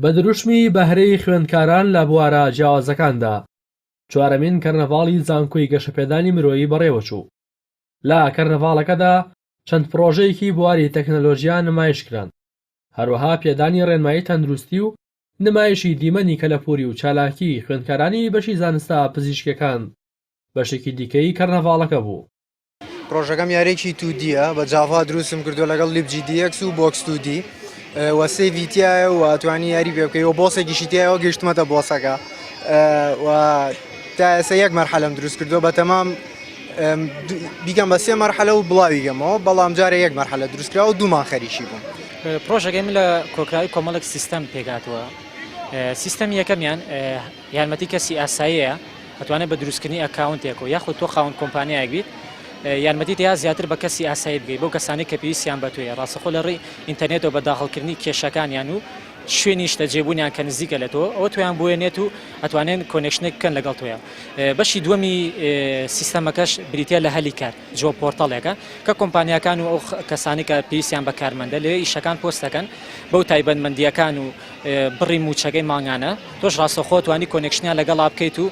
بە دروشمی بەهرەی خوێندكاران لە بوارە جیاوازەكاندا چوارەمین كەرنەڤاڵی زانكۆی گەشەپێدانی مرۆیی بەڕێوەچوو لە كەرنەڤاڵەكەدا چەند پڕۆژەیەکی بواری تەكنەلۆجیا نمایشكران هەروەها پێدانی ڕینمایی تەندروستی و نمایشی دیمەنی کەلەپوری و چالاكی خوێندكارانی بەشی زانستە پزیشکیەکان بەشێکی دیکەی کەرنەڤاڵەکە بوو. پرۆژەکەم یارێکی توودیە بە جاوا دروستم کردو لەگەڵ لیبجی دیەکس و بۆکس توودی و سێڤیتیایە و توانی یاری پێ بکەیەوە بۆسێکیشی تایەوە گەشتمەتە بۆسەکە و تا ئێستا یەک مەرحەلەم دروست کردو بە تەمام بیکەم بە سێ مەرحەلە و بڵاویگەمەوە بەڵام جارە یەک مەرحەلە دروستکرا و دوومان خەریکی بووم. پرۆژەکەی من لە کۆکراوی کۆمەڵێک سیستەم پێگاتوە. سیستەمی یەکەمیان یارمەتی کەسی ئاساییەیە ئەتوانێت بە دروستکردنی ئەکاونتێک و یاخود تۆ خاوەن کۆمپانیایەک بیت یارمەتی تیا زیاتر بە کەسی ئاسایی بگەیت بۆ کەسانی کە پێویستیان بە تۆیە ڕاستەخۆ لە ڕێی ئینتەرنێتەوە بە داخڵکردنی کێشەکانیان و شوێنی شتەجێبوونیان کە نزیکە لە تۆ ئەوە تویان بۆێنێت و ئەتوانێن کۆنێکشنێک بکەن لەگەڵ تۆیە. بەشی دووەمی سیستەمەکەش بریتە لە هەلی کار جۆ پۆرتەڵێکە کە کۆمپانیاکان و ئەو کەسانی کە پێویستیان بە کارمەندە لەوێ ئیشەکان پۆستەکەن بەو تایبەتمەندیەکان و بڕی موچەکەی ماڵیانە تۆش ڕاستەخۆ توانی کۆنێکشنیان لەگەڵا بکەیت و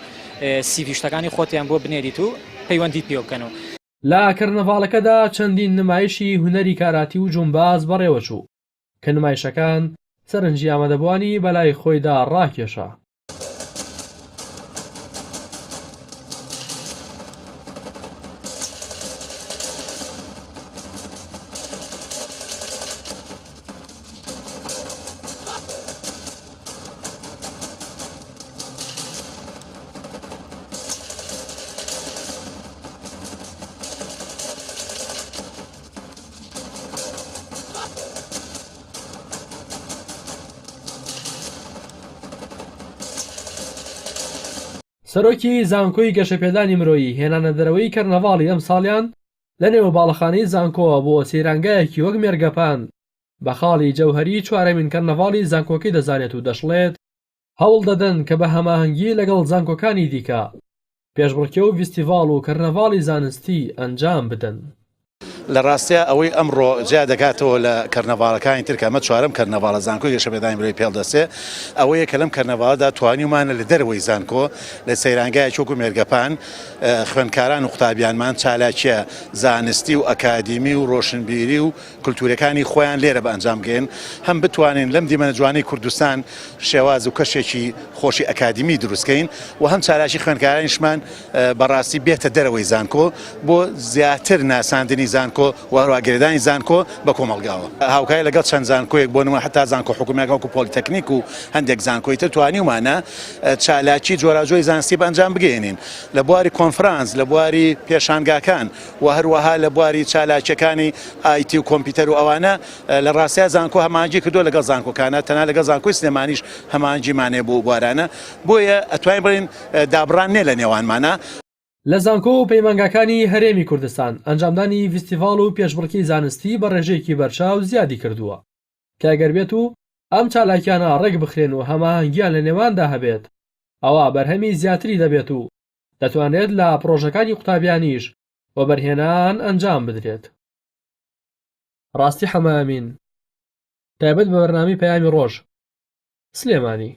سیڤی شتەکانی خۆتیان بۆ بنێریت و پەیوەندیت پێ بکەنەوە. لە کەرنەڤاڵەکەدا چەندین نمایشی هونەری کاراتی و جومباز بەڕێوەچوو کە نمایشەکان سەرنجی ئامادەبوانی بەلای خۆیدا ڕاکێشا. سەرۆکی زانكۆی گەشەپێدانی مرۆیی هێنانە دەرەوەی کەرنەڤاڵی ئەم ساڵیان لە نێوە باڵەخانەی زانكۆوە بۆ سەیرانگایەکی وەک مێرگەپان بە خاڵی جەوهەری چوارەمین کەرنەڤاڵی زانكۆکەی دەزانێت و دەشڵێت هەوڵ دەدەن کە بە هەماهەنگی لەگەڵ زانكۆکانی دیکە پێشبڕکێ و فیستیڤاڵ و کەرنەڤاڵی زانستی ئەنجام بدەن. لە ڕاستیە ئەوەی ئەمڕۆ جیا دەکاتەوە لە کەرنەڤاڵەکانی تر کە ئەمە چوارەم کەرنەڤاڵە زانكۆی گەشەپێدانی مرۆیی پێڵدەسێ ئەوەیە کە لەم کەرنەڤاڵەدا توانیمانە لە دەرەوەی زانكۆ لە سەیرانگایە چۆک و مێرگەپان خوێندكاران و قوتابیانمان چالاکیە زانستی و ئەکادیمی و ڕۆشنبیری و کولتورەکانی خۆیان لێرە بە ئەنجام گەێن هەم بتوانین لەم دیمەنە جوانەی کوردستان شێواز و کەشێکی خۆشی ئەکادیمی دروستکەین و هەم چالاکی خوێندكارانیشمان بەڕاستی بێتە دەرەوەی زانكۆ بۆ زیاتر ناساندنی زانكۆ و هەروەها زانكۆ بە کۆمەڵگاوە هاوکاری لەگەڵ چەند زانكۆیەک بۆ نمونە حتا زانكۆ حکوومەتەکە وەکو پۆلیتەکنیک و هەندێک زانكۆی تر توانیومانە چالاکی جۆراجۆی زانستی بە ئەنجام بگەێنین لە بواری کۆنفرانس لە بواری پێشانگاکان و هەروەها لە بواری چالاکیەکانی ئایتی و کۆمپیوتەر و ئەوانە لە ڕاستیە زانكۆ هەماهەنگی کردووە لەگەڵ زانكۆکانە تەنها لەگەڵ زانكۆی سلێمانیش هەماهەنگیمانێ بۆ بوارانە بۆیە ئەتوانین بڵێن دابڕان نێ لە نێوانمانە. لە زانكۆ و پەیمانگاکانی هەرێمی کوردستان ئەنجامدانی فیستیڤاڵ و پێشبڕکێی زانستی بە ڕێژەیەکی بەرچاو زیادی کردووە کە ئەگەر بێت و ئەم چالاکیانە ڕێک بخرێن و هەماهەنگیان لە نێواندا هەبێت ئەوە بەرهەمی زیاتری دەبێت و دەتوانێت لە پرۆژەکانی قوتابیانیش بۆ بەرهێنان ئەنجام بدرێت. ڕاستی حەمامین تایبەت بە بەرنامەی پەیامی ڕۆژ سلێمانی.